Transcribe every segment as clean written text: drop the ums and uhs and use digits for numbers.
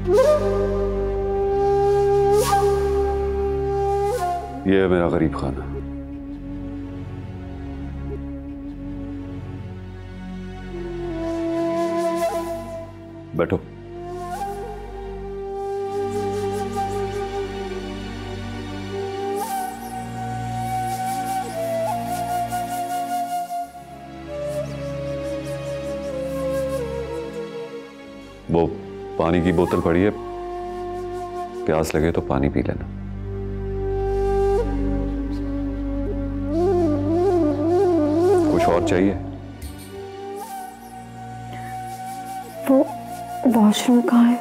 ये है मेरा गरीब खाना। बैठो। वो पानी की बोतल पड़ी है, प्यास लगे तो पानी पी लेना। कुछ और चाहिए? वो वॉशरूम कहाँ है?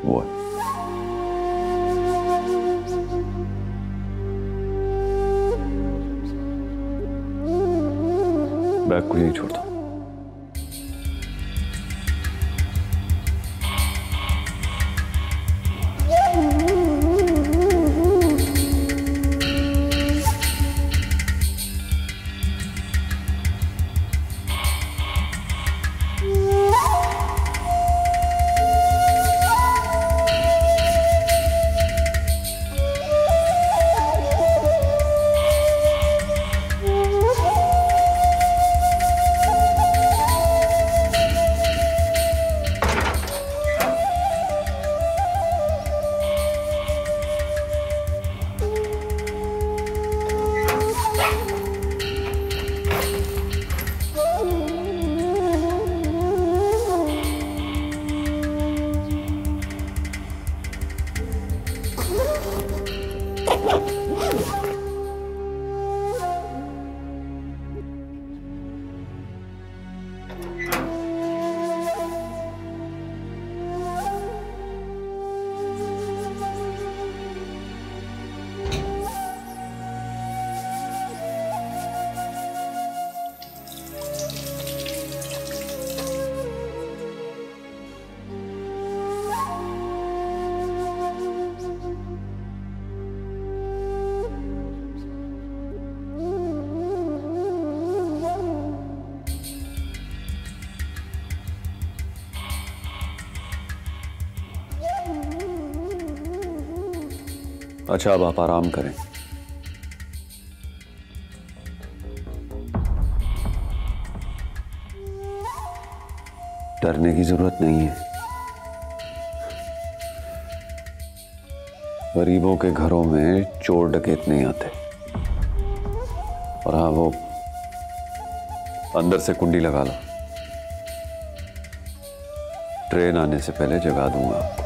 वो है। बैग को यही छोड़ दो। अच्छा, अब आप आराम करें। डरने की जरूरत नहीं है। गरीबों के घरों में चोर डकैत नहीं आते। और हाँ, वो अंदर से कुंडी लगा लो। ट्रेन आने से पहले जगा दूंगा आपको।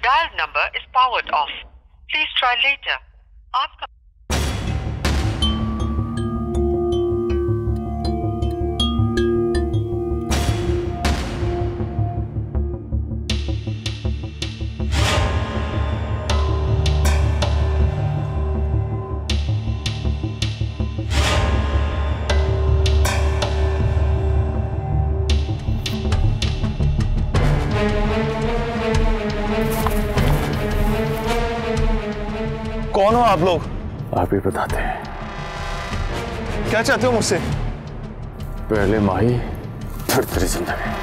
dialed number is powered off. Please try later. आपका कौन हो आप लोग? आप ही बताते हैं। क्या चाहते हो मुझसे? पहले माही फिर तेरी जिंदगी।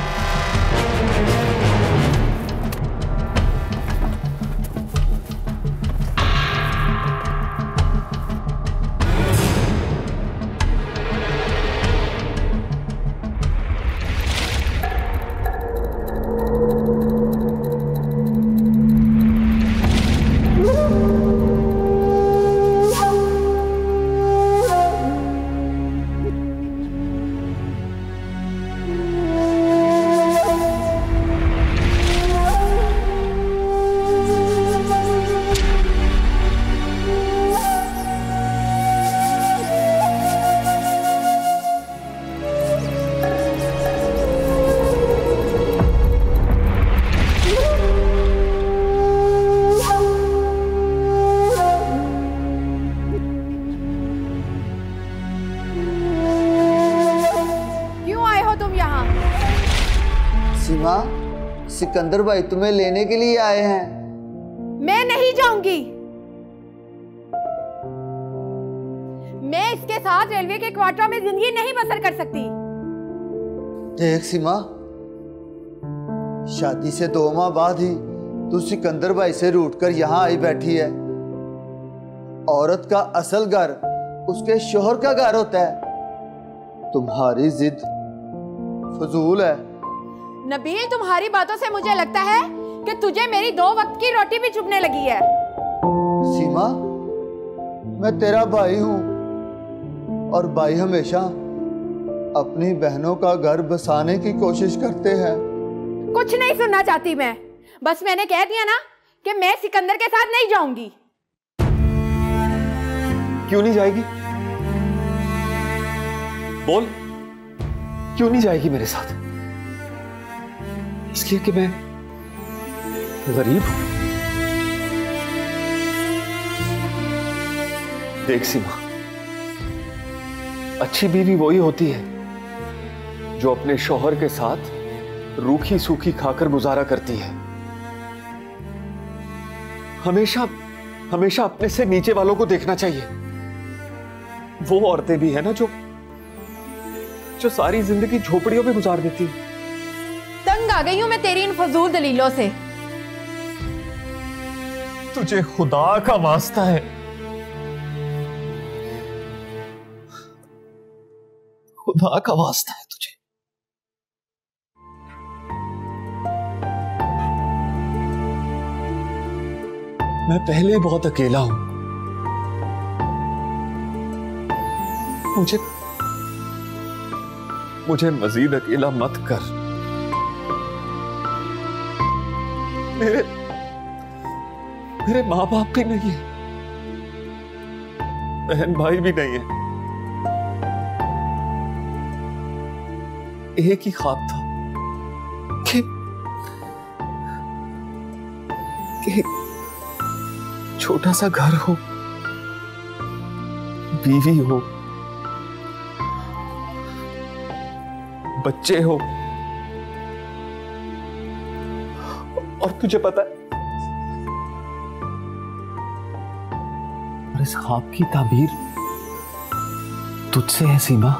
सीमा, सिकंदर भाई तुम्हें लेने के लिए आए हैं। मैं नहीं जाऊंगी। मैं इसके साथ रेलवे के क्वार्टर में जिंदगी नहीं बसर कर सकती। देख सीमा, शादी से 2 माह बाद ही तू सिकंदर भाई से रूठ कर यहाँ आई बैठी है। औरत का असल घर उसके शोहर का घर होता है। तुम्हारी जिद फजूल है। नबील, तुम्हारी बातों से मुझे लगता है कि तुझे मेरी 2 वक्त की रोटी भी चुभने लगी है। सीमा, मैं तेरा भाई हूं और भाई हमेशा अपनी बहनों का घर बसाने की कोशिश करते हैं। कुछ नहीं सुनना चाहती मैं। बस मैंने कह दिया ना कि मैं सिकंदर के साथ नहीं जाऊंगी। क्यों नहीं जाएगी? बोल, क्यों नहीं जाएगी मेरे साथ? इसलिए कि मैं गरीब हूं। देख सीमा, अच्छी बीवी वही होती है जो अपने शौहर के साथ रूखी सूखी खाकर गुजारा करती है। हमेशा हमेशा अपने से नीचे वालों को देखना चाहिए। वो औरतें भी है ना जो सारी जिंदगी झोपड़ियों में गुजार देती है। तंग आ गई हूं मैं तेरी इन फजूल दलीलों से। तुझे खुदा का वास्ता है, खुदा का वास्ता है तुझे। मैं पहले बहुत अकेला हूं। मुझे मजीद अकेला मत कर। मेरे माँ बाप भी नहीं है, बहन भाई भी नहीं है। एक ही ख्वाब था कि छोटा सा घर हो, बीवी हो, बच्चे हो। और तुझे पता है, और इस ख्वाब की ताबीर तुझसे है सीमा।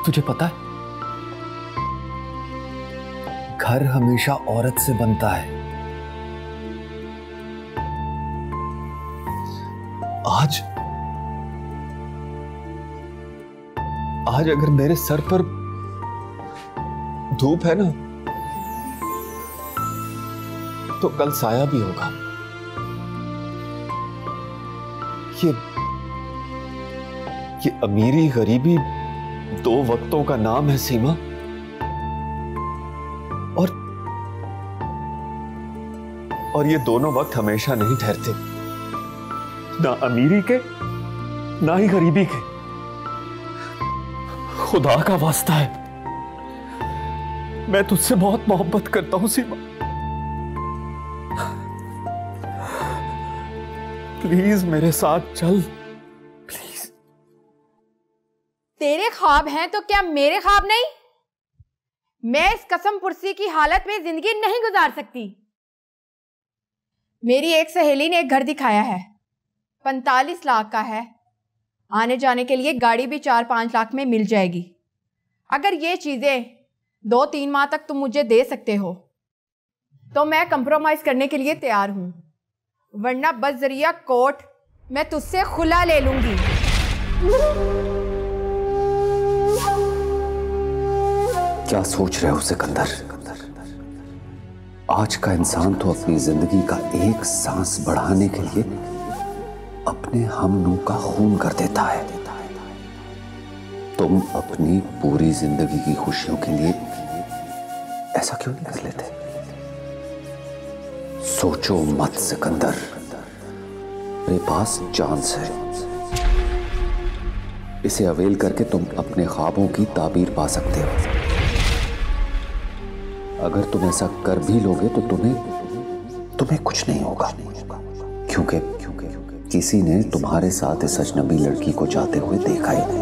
तुझे पता है, घर हमेशा औरत से बनता है। आज अगर मेरे सर पर धूप है ना, तो कल साया भी होगा। ये अमीरी गरीबी 2 वक्तों का नाम है सीमा। और ये दोनों वक्त हमेशा नहीं ठहरते, ना अमीरी के ना ही गरीबी के। खुदा का वास्ता है, मैं तुझसे बहुत मोहब्बत करता हूं सीमा। प्लीज मेरे साथ चल, प्लीज। तेरे ख्वाब हैं तो क्या मेरे ख्वाब नहीं? मैं इस कसम पुरसी की हालत में जिंदगी नहीं गुजार सकती। मेरी एक सहेली ने एक घर दिखाया है, 45 लाख का है। आने जाने के लिए गाड़ी भी 4-5 लाख में मिल जाएगी। अगर ये चीजें 2-3 माह तक तुम मुझे दे सकते हो तो मैं कंप्रोमाइज करने के लिए तैयार हूं, वरना बस जरिया कोर्ट मैं तुझसे खुला ले लूंगी। क्या सोच रहे हो सिकंदर? आज का इंसान तो अपनी जिंदगी का एक सांस बढ़ाने के लिए अपने हमनू का खून कर देता है। तुम अपनी पूरी जिंदगी की खुशियों के लिए ऐसा क्यों नहीं कर लेते? सोचो मत सिकंदर, मेरे पास चांस है। इसे अवेल करके तुम अपने ख्वाबों की ताबीर पा सकते हो। अगर तुम ऐसा कर भी लोगे तो तुम्हें कुछ नहीं होगा, क्योंकि किसी ने तुम्हारे साथ इस अजनबी लड़की को जाते हुए देखा ही नहीं।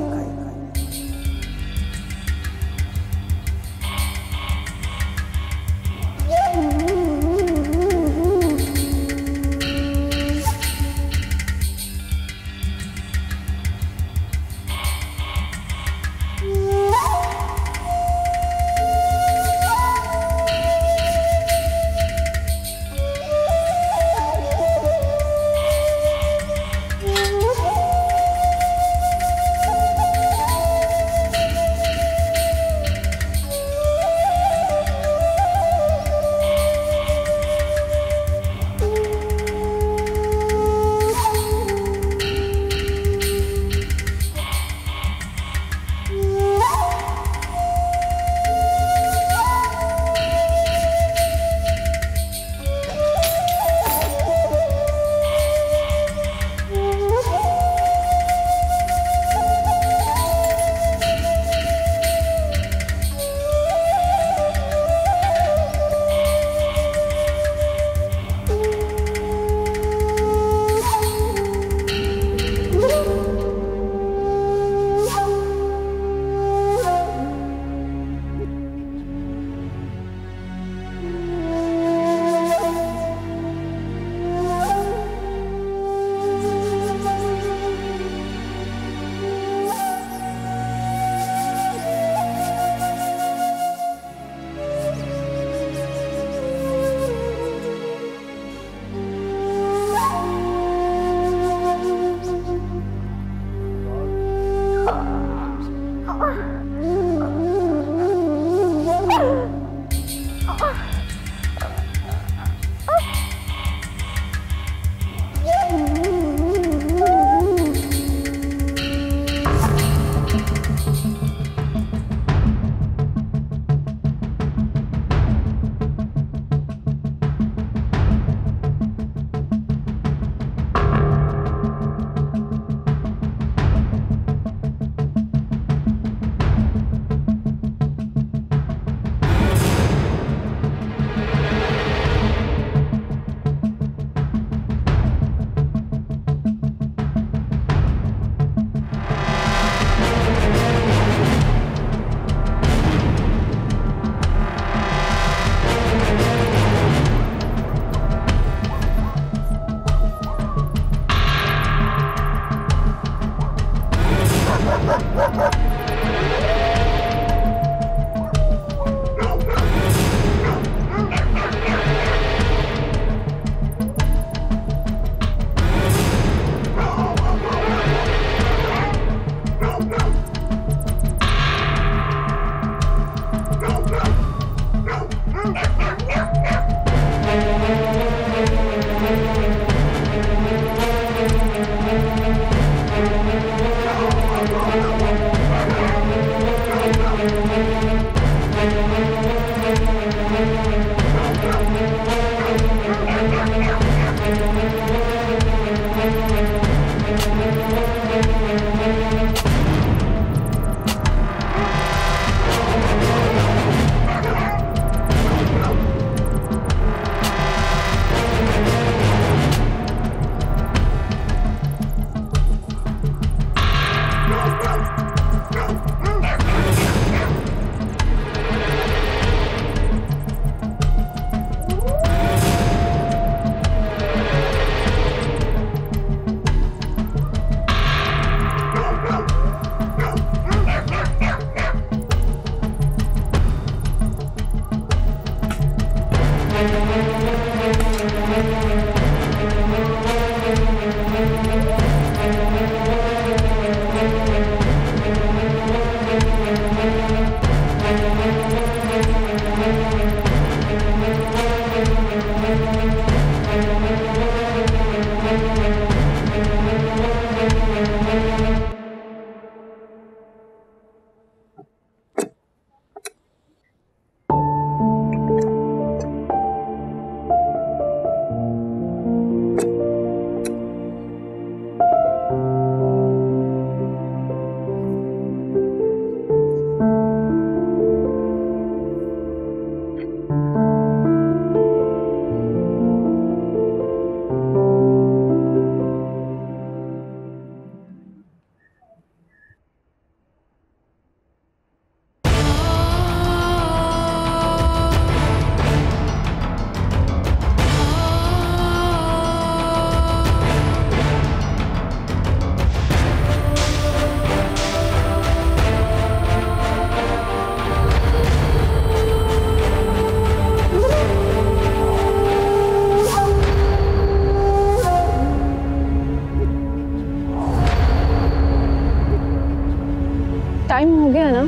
टाइम हो गया ना?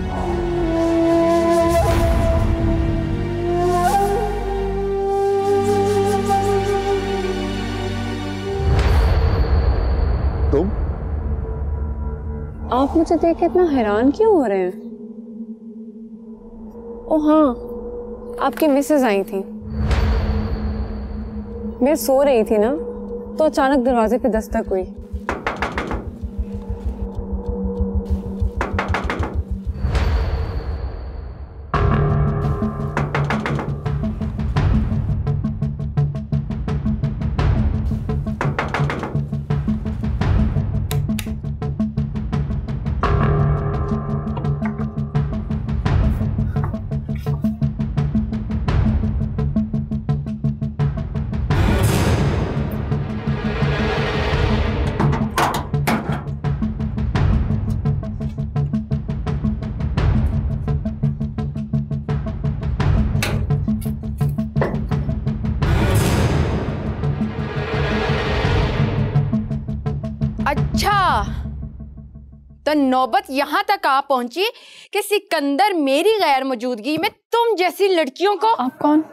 तुम? आप मुझे देख के इतना हैरान क्यों हो रहे हैं? ओ हाँ, आपकी मिसेज आई थी। मैं सो रही थी ना, तो अचानक दरवाजे पे दस्तक हुई। अच्छा, तो नौबत यहां तक आ पहुंची कि सिकंदर मेरी गैर मौजूदगी में तुम जैसी लड़कियों को। आप कौन?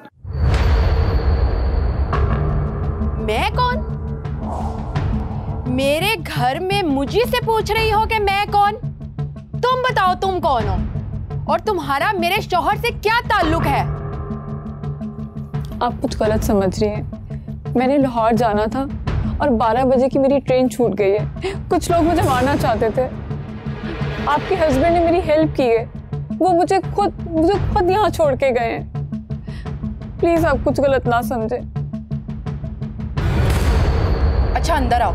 मैं कौन? मेरे घर में मुझे से पूछ रही हो कि मैं कौन? तुम बताओ तुम कौन हो और तुम्हारा मेरे शौहर से क्या ताल्लुक है? आप कुछ गलत समझ रही हैं। मैंने लाहौर जाना था और 12 बजे की मेरी ट्रेन छूट गई है। कुछ लोग मुझे मारना चाहते थे। आपके हस्बैंड ने मेरी हेल्प की है। वो मुझे खुद यहाँ छोड़ के गए हैं। प्लीज आप कुछ गलत ना समझे। अच्छा, अंदर आओ।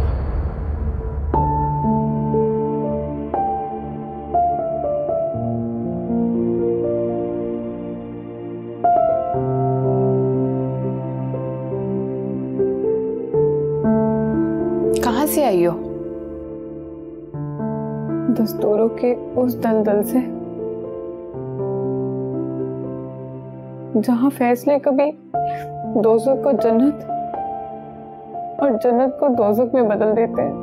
कहाँ से आई हो? दस्तूरों के उस दलदल से, जहां फैसले कभी दोज़ख को जन्नत और जन्नत को दोज़ख में बदल देते हैं।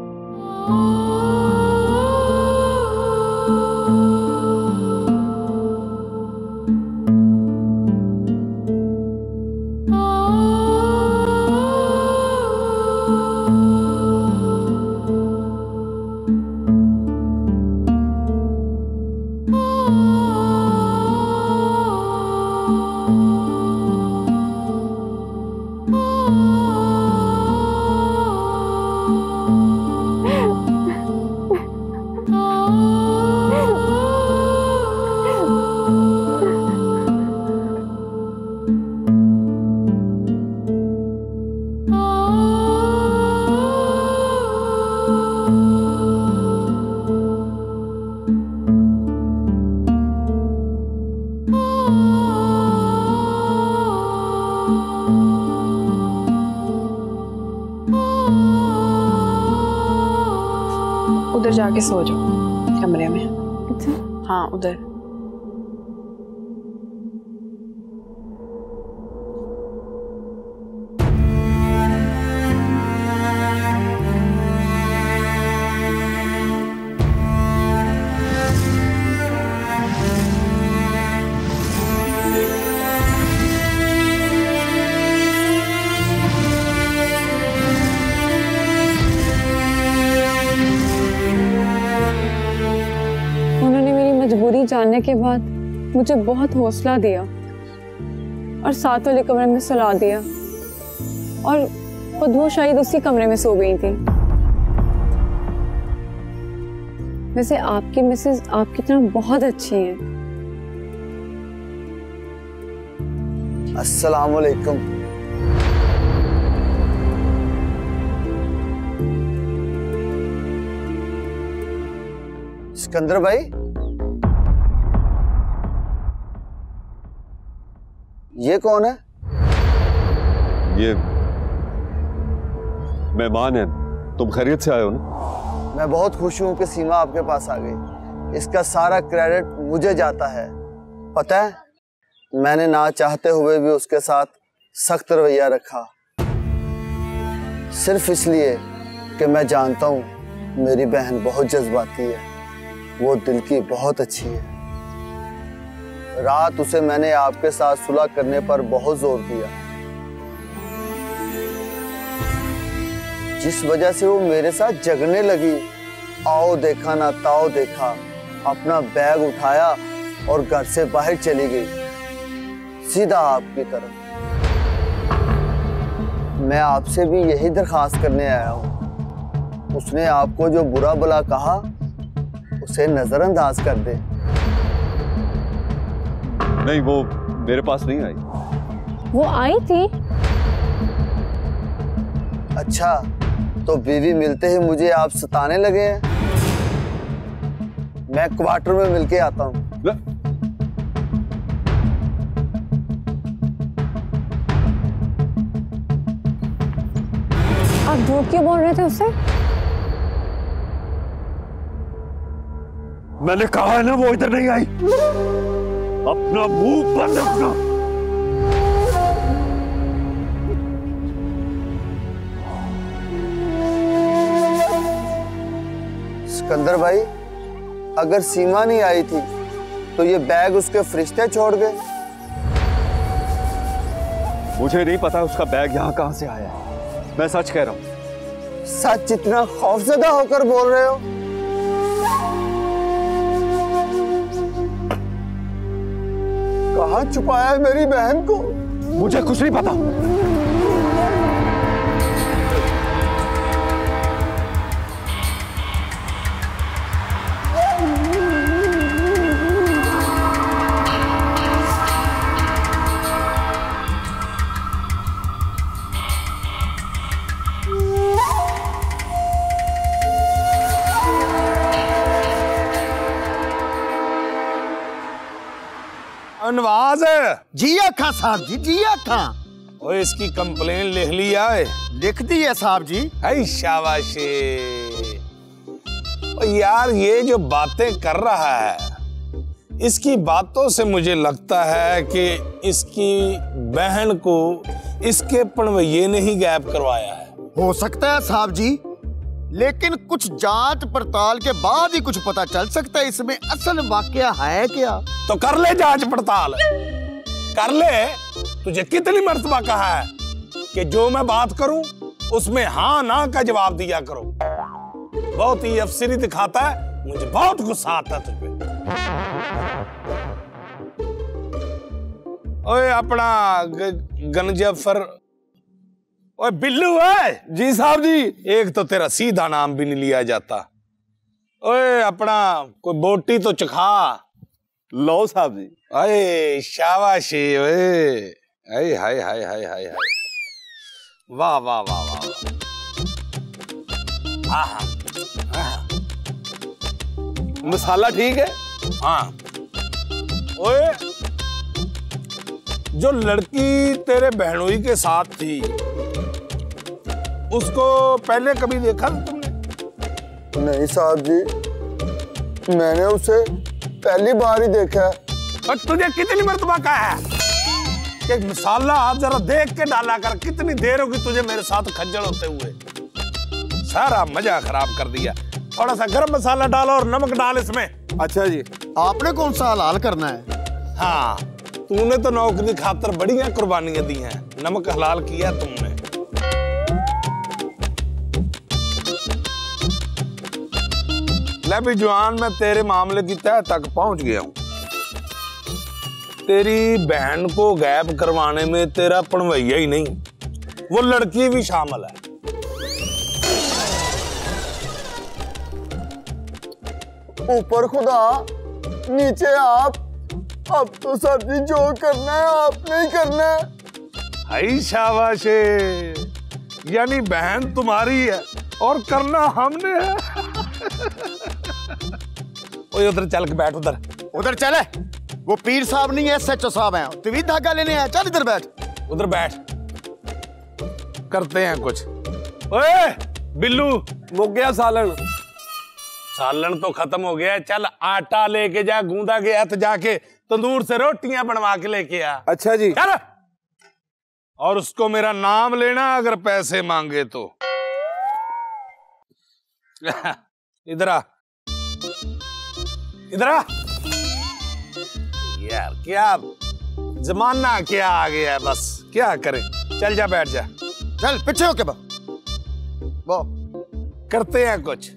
उधर जाके सो जाओ कमरे में। अच्छा, हाँ उधर। जाने के बाद मुझे बहुत हौसला दिया और साथ वाले कमरे में सुला दिया, और खुद वो शायद उसी कमरे में सो गई थी। वैसे आपकी मिसेज आपकी तरह बहुत अच्छी हैं। अस्सलाम वालेकुम। सिकंदर भाई, ये कौन है? ये मेहमान है। तुम खैरियत से आए हो ना? मैं बहुत खुश हूं कि सीमा आपके पास आ गई। इसका सारा क्रेडिट मुझे जाता है। पता है, मैंने ना चाहते हुए भी उसके साथ सख्त रवैया रखा, सिर्फ इसलिए कि मैं जानता हूं मेरी बहन बहुत जज्बाती है, वो दिल की बहुत अच्छी है। रात उसे मैंने आपके साथ सुलह करने पर बहुत जोर दिया, जिस वजह से वो मेरे साथ जगने लगी। आओ देखा ना ताओ देखा, अपना बैग उठाया और घर से बाहर चली गई, सीधा आपकी तरफ। मैं आपसे भी यही दरखास्त करने आया हूँ, उसने आपको जो बुरा भला कहा उसे नजरअंदाज कर दे। नहीं, वो मेरे पास नहीं आई। वो आई थी। अच्छा, तो बीवी मिलते ही मुझे आप सताने लगे हैं। मैं क्वार्टर में मिलके आता हूँ। आप झूठ क्यों बोल रहे थे उससे? मैंने कहा है ना वो इधर नहीं आई। अपना मुंह बंद रखना। सिकंदर भाई, अगर सीमा नहीं आई थी तो ये बैग उसके फरिश्ते छोड़ गए। मुझे नहीं पता उसका बैग यहाँ कहाँ से आया है। मैं सच कह रहा हूँ। सच इतना खौफजदा होकर बोल रहे हो? कहाँ छुपाया है मेरी बहन को? मुझे कुछ नहीं पता। नवाज जी आखा साहब जी, जी आखा। और इसकी कंप्लेन लिख लिया है? लिख दी है साहब जी। है शाबाशी। और यार ये जो बातें कर रहा है, इसकी बातों से मुझे लगता है कि इसकी बहन को इसके पनवैये ने ही गायब करवाया है। हो सकता है साहब जी, लेकिन कुछ जांच पड़ताल के बाद ही कुछ पता चल सकता है इसमें असल वाकया है क्या। तो कर ले जांच पड़ताल, कर ले। तुझे कितनी मर्तबा कहा है कि जो मैं बात करूं उसमें हाँ ना का जवाब दिया करो। बहुत ही अफसरी दिखाता है, मुझे बहुत गुस्सा आता है तुझ पे। ओए अपना गनजफर, ओए बिल्लू है। जी साहब जी। एक तो तेरा सीधा नाम भी नहीं लिया जाता। ओए अपना कोई बोटी तो चखा। लो साहब जी। अरे शाबाशी। ओए हाय हाय हाय हाय हाय हाय, वाह वाह वाह वाह। हाँ, मसाला ठीक है? हाँ। ओए जो लड़की तेरे बहनोई के साथ थी उसको पहले कभी देखा तुमने? नहीं साहब जी, मैंने उसे पहली बार ही देखा है। और तुझे कितनी मर्तबा कहा है कि मसाला जरा देख के डाला कर। कितनी देर होगी तुझे मेरे साथ खज्जल होते हुए, सारा मजा खराब कर दिया। थोड़ा सा गरम मसाला डालो और नमक डाल इसमें। अच्छा जी, आपने कौन सा हलाल करना है? हाँ, तूने तो नौकरी खातर बड़ी कुर्बानियां दी हैं, नमक हलाल किया तुमने। ले भी जवान, मैं तेरे मामले की तह तक पहुंच गया हूं। तेरी बहन को गायब करवाने में तेरा पनवैया ही नहीं, वो लड़की भी शामिल है। ऊपर खुदा नीचे आप, अब तो सर जी जो करना है आपने ही करना है। हाय शाबाश, यानी बहन तुम्हारी है और करना हमने है। ओए उधर चल के बैठ, उधर चले। वो पीर साहब नहीं है, SHO साहब हैं। तू भी धागा लेने आया, चल इधर बैठ। उधर बैठ, करते हैं कुछ। ओए बिल्लू, वो गया सालन? सालन तो खत्म हो गया। चल आटा लेके जा, गूंदा गया तो जाके तंदूर से रोटियां बनवा के लेके आ। अच्छा जी। चल, और उसको मेरा नाम लेना अगर पैसे मांगे तो। इधर आ, इधर आ। यार क्या जमाना क्या आ गया है, बस क्या करें। चल जा, बैठ जा। चल पीछे होके वो करते हैं कुछ।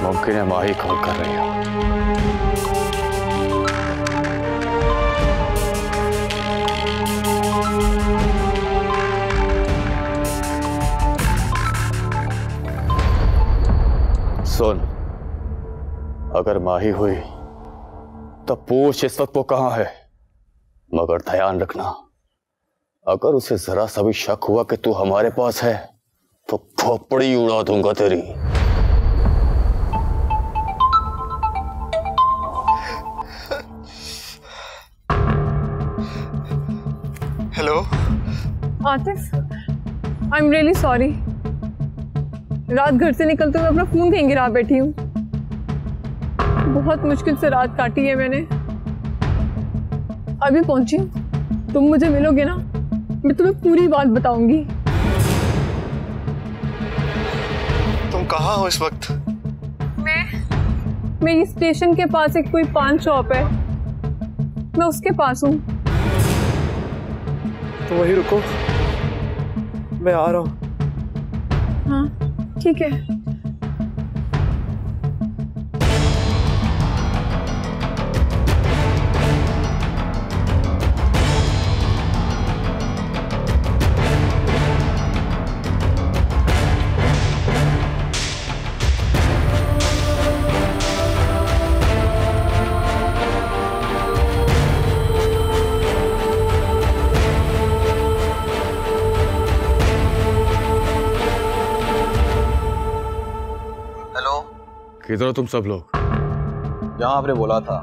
मुमकिन है माही कॉल कर रही हो। सुन, अगर माही हुई तो पूछ इस वक्त वो कहां है, मगर ध्यान रखना अगर उसे जरा सा भी शक हुआ कि तू हमारे पास है तो खोपड़ी उड़ा दूंगा तेरी। Hello Atif, I am really sorry. रात घर से निकलते हुए अपना फोन कहीं गिरा बैठी हूँ। बहुत मुश्किल से रात काटी है मैंने। अभी पहुंची हूँ। तुम मुझे मिलोगे ना, मैं तुम्हें पूरी बात बताऊंगी। तुम कहाँ हो इस वक्त? मेरी स्टेशन के पास एक कोई पान शॉप है, मैं उसके पास हूँ। तो वहीं रुको, मैं आ रहा हूँ। हाँ ठीक है। किधर हो तुम सब लोग? जहां आपने बोला था,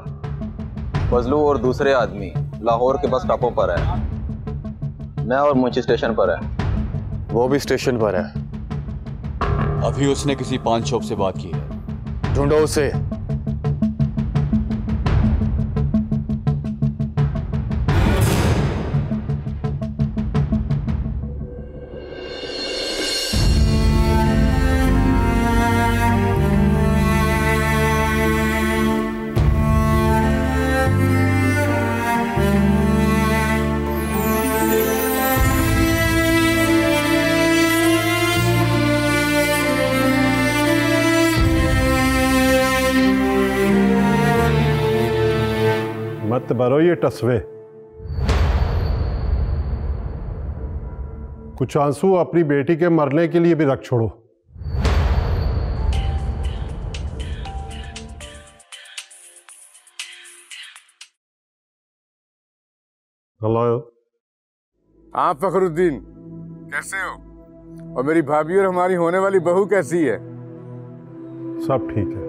फजलू और दूसरे आदमी लाहौर के बस स्टॉपों पर है। मैं और मुंशी स्टेशन पर है। वो भी स्टेशन पर है। अभी उसने किसी पान शॉप से बात की है। ढूंढो उसे। भरो ये टसवे। कुछ आंसू अपनी बेटी के मरने के लिए भी रख छोड़ो। हेलो। हाँ फखरुद्दीन, कैसे हो? और मेरी भाभी और हमारी होने वाली बहू कैसी है? सब ठीक है,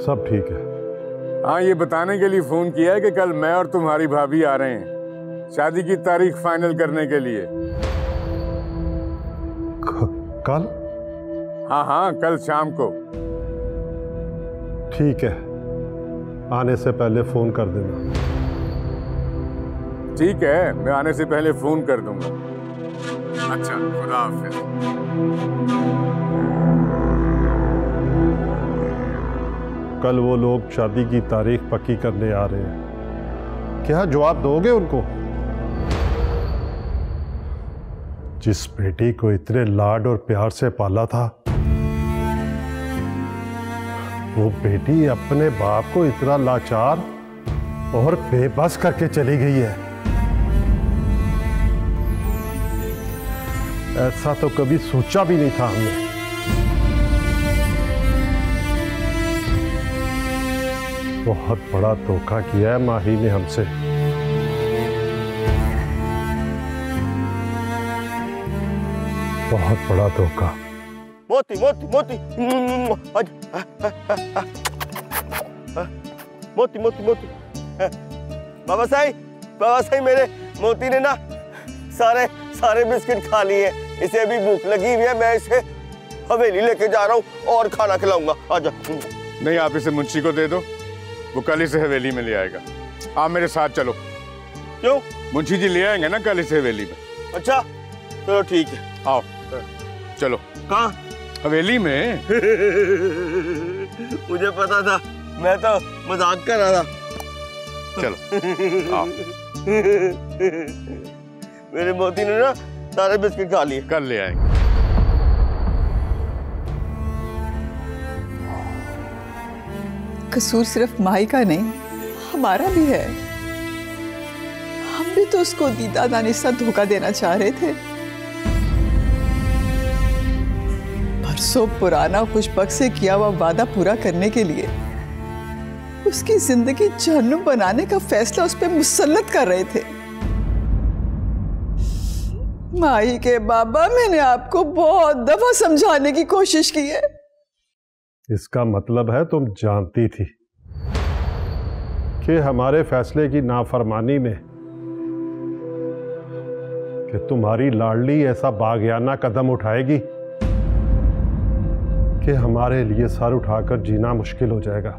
सब ठीक है। हाँ, ये बताने के लिए फोन किया है कि कल मैं और तुम्हारी भाभी आ रहे हैं शादी की तारीख फाइनल करने के लिए। कल? हाँ हाँ, कल शाम को। ठीक है, आने से पहले फोन कर देना। ठीक है, मैं आने से पहले फोन कर दूंगा। अच्छा, खुदा हाफिज। कल वो लोग शादी की तारीख पक्की करने आ रहे हैं, क्या जवाब दोगे उनको? जिस बेटी को इतने लाड और प्यार से पाला था, वो बेटी अपने बाप को इतना लाचार और बेबस करके चली गई है। ऐसा तो कभी सोचा भी नहीं था हमने। बहुत बड़ा धोखा किया है माही ने हमसे। बहुत बड़ा धोखा। मोती मोती मोती मोती मोती मोती बाबा साई मेरे मोती ने ना सारे बिस्किट खा लिए। इसे अभी भूख लगी हुई है, मैं इसे हवेली लेके जा रहा हूँ और खाना खिलाऊंगा। आजा। नहीं, आप इसे मुंशी को दे दो, वो कल इसे हवेली में ले आएगा। आप मेरे साथ चलो। क्यों? मुंशी जी ले आएंगे ना कल इसे हवेली में। अच्छा चलो ठीक है, आओ चलो। कहाँ? हवेली में। मुझे पता था, मैं तो मजाक कर रहा था। चलो आओ। मेरे मोती ने ना सारे बिस्किट खा लिए। कल ले आएंगे। कसूर सिर्फ माही का नहीं, हमारा भी है। हम भी तो उसको दीदा दानिशा धोखा देना चाह रहे थे। बरसों पुराना खुशबक से किया हुआ वादा पूरा करने के लिए उसकी जिंदगी जहन्नुम बनाने का फैसला उस पर मुसल्लत कर रहे थे। माही के बाबा, मैंने आपको बहुत दफा समझाने की कोशिश की है। इसका मतलब है तुम जानती थी कि हमारे फैसले की नाफरमानी में कि तुम्हारी लाडली ऐसा बागियाना कदम उठाएगी कि हमारे लिए सर उठाकर जीना मुश्किल हो जाएगा।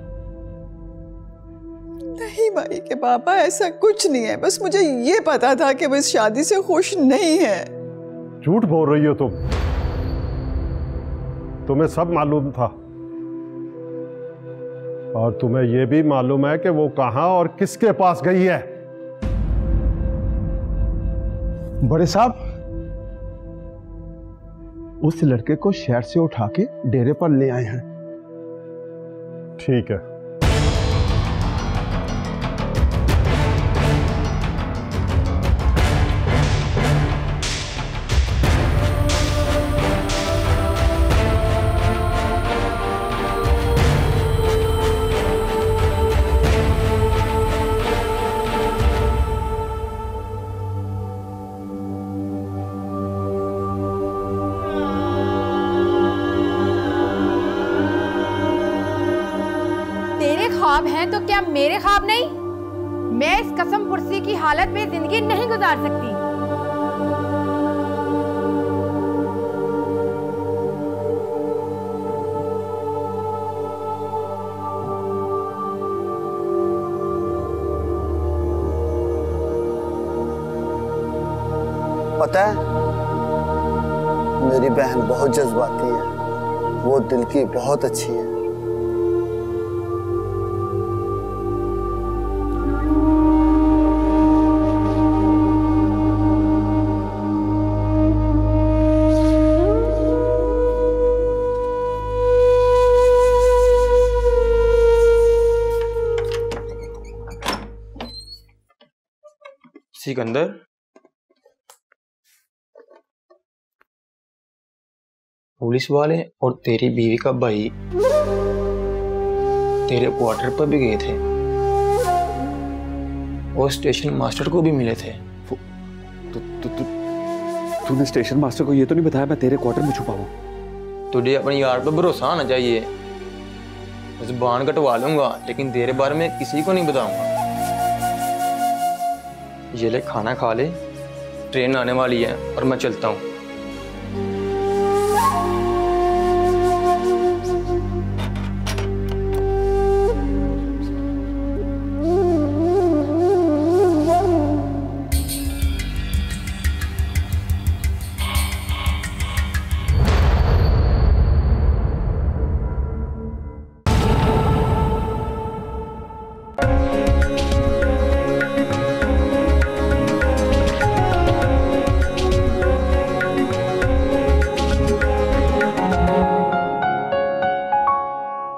नहीं माही के पापा, ऐसा कुछ नहीं है। बस मुझे ये पता था कि वो इस शादी से खुश नहीं है। झूठ बोल रही हो तुम। तुम्हें सब मालूम था और तुम्हें यह भी मालूम है कि वो कहां और किसके पास गई है। बड़े साहब, उस लड़के को शहर से उठा के डेरे पर ले आए हैं। ठीक है। ख्वाब हैं तो क्या मेरे ख्वाब नहीं? मैं इस कसम पुरसी की हालत में जिंदगी नहीं गुजार सकती। पता है, मेरी बहन बहुत जज्बाती है, वो दिल की बहुत अच्छी है। सिकंदर, पुलिस वाले और तेरी बीवी का भाई तेरे क्वार्टर पर भी गए थे और स्टेशन मास्टर को भी मिले थे। तूने स्टेशन मास्टर को ये तो नहीं बताया मैं तेरे क्वार्टर में छुपा हूं? तुझे अपने यार पर भरोसा आना चाहिए। जुबान कटवा लूंगा लेकिन तेरे बारे में किसी को नहीं बताऊंगा। ये ले खाना खा ले, ट्रेन आने वाली है और मैं चलता हूँ।